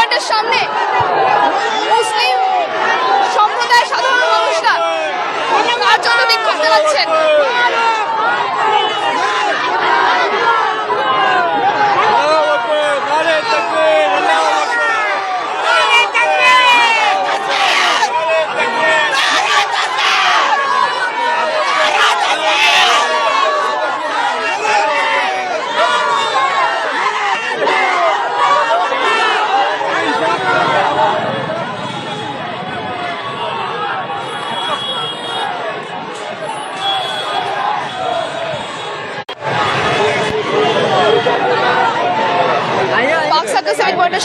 পয়েন্টের সামনে মুসলিম সম্প্রদায়ের সাধারণ মানুষরা তার জন্য বিক্ষোভ দেখাচ্ছেন।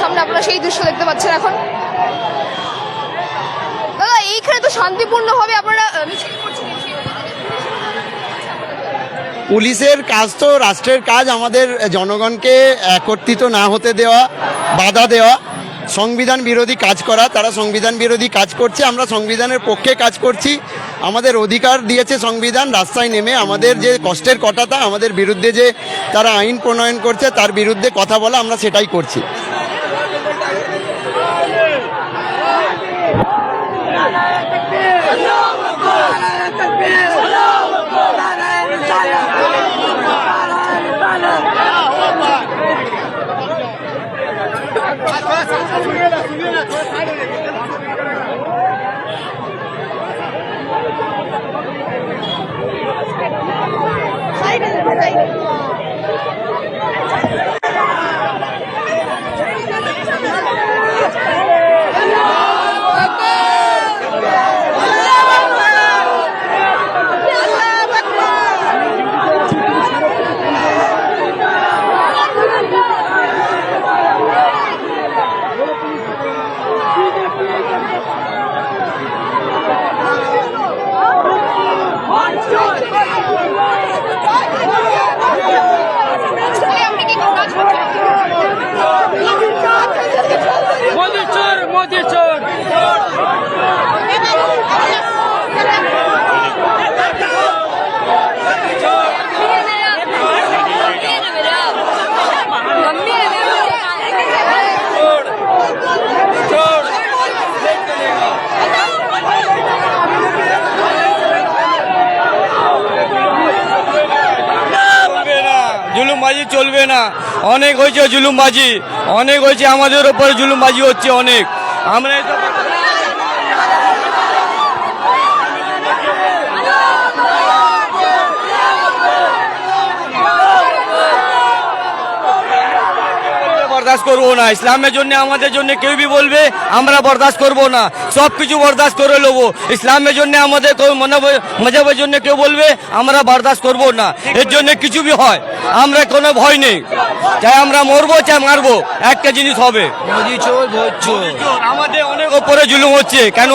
সামনে আপনারা সেই দৃশ্য দেখতে পাচ্ছেন এখন। দাদা এইখানে তো শান্তিপূর্ণ ভাবে আপনারা মিছিল করছেন। পুলিশের কাজ তো রাষ্ট্রের কাজ, আমাদের জনগণকে একত্রিত না হতে দেওয়া, বাধা দেওয়া, সংবিধান বিরোধী কাজ করা। তারা সংবিধান বিরোধী কাজ করছে, আমরা সংবিধানের পক্ষে কাজ করছি। আমাদের অধিকার দিয়েছে সংবিধান, রাস্তায় নেমে আমাদের যে কষ্টের কথাটা, আমাদের বিরুদ্ধে যে তারা আইন প্রণয়ন করছে তার বিরুদ্ধে কথা বলা, আমরা সেটাই করছি। জুলুমবাজি চলবে না। অনেক হয়েছে জুলুমবাজি, অনেক হয়েছে, আমাদের উপরে জুলুমবাজি হচ্ছে অনেক। আমরা বরদাস্ত করবো না। ইসলামের জন্য, আমাদের জন্য কেউ বি বলবে আমরা বরদাস্ত করবো না, সব কিছু বরদাস্ত করে নেবো। ইসলামের জন্য, আমাদের মজাবের জন্য কেউ বলবে আমরা বরদাস্ত করবো না। এর জন্য কিছু বি হয় আমরা কোনো ভয় নেই, চাই আমরা মরবো চাই মারবো, একটা জিনিস হবে। আমাদের অনেক ওপরে জুলুম হচ্ছে, কেন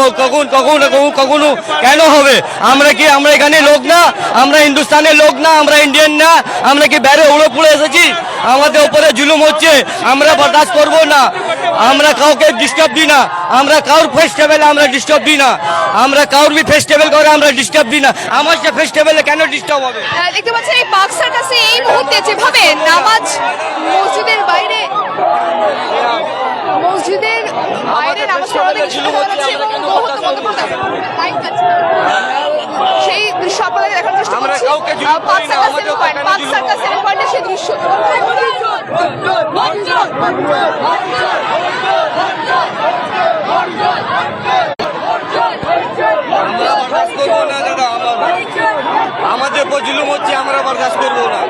কখনো কেন হবে? আমরা কি আমরা এখানে লোক না? আমরা হিন্দুস্তানের লোক না? আমরা ইন্ডিয়ান না? আমরা কি বাইরে উড়ে পুড়ে এসেছি? আমাদের উপরে জুলুম হচ্ছে, আমরা বরদাস্ত করবো না। আমরা কাউকে ডিস্টার্ব দিই না, আমরা কাউর ফেস্টিভ্যালে আমরা ডিস্টার্ব দিই না, আমরা কাউর বি ফেস্টিভ্যাল করে আমরা ডিস্টার্ব দিই না। আমার যে ফেস্টিভ্যালে কেন ডিস্টার্ব হবে? দেখতে পাচ্ছেন এই পার্ক সার্কাসে এই মুহূর্তে যেভাবে নামাজ মসজিদের বাইরে নামাজ পড়া থেকে শুরু হচ্ছে এবং সেই দৃশ্য আপনাদের দেখার চেষ্টা করছি। পার্ক সার্কাস 7 পয়েন্টের সেই দৃশ্য। আমাদের উপর জুলুম হচ্ছে, আমরা বরদাস্ত করবো না।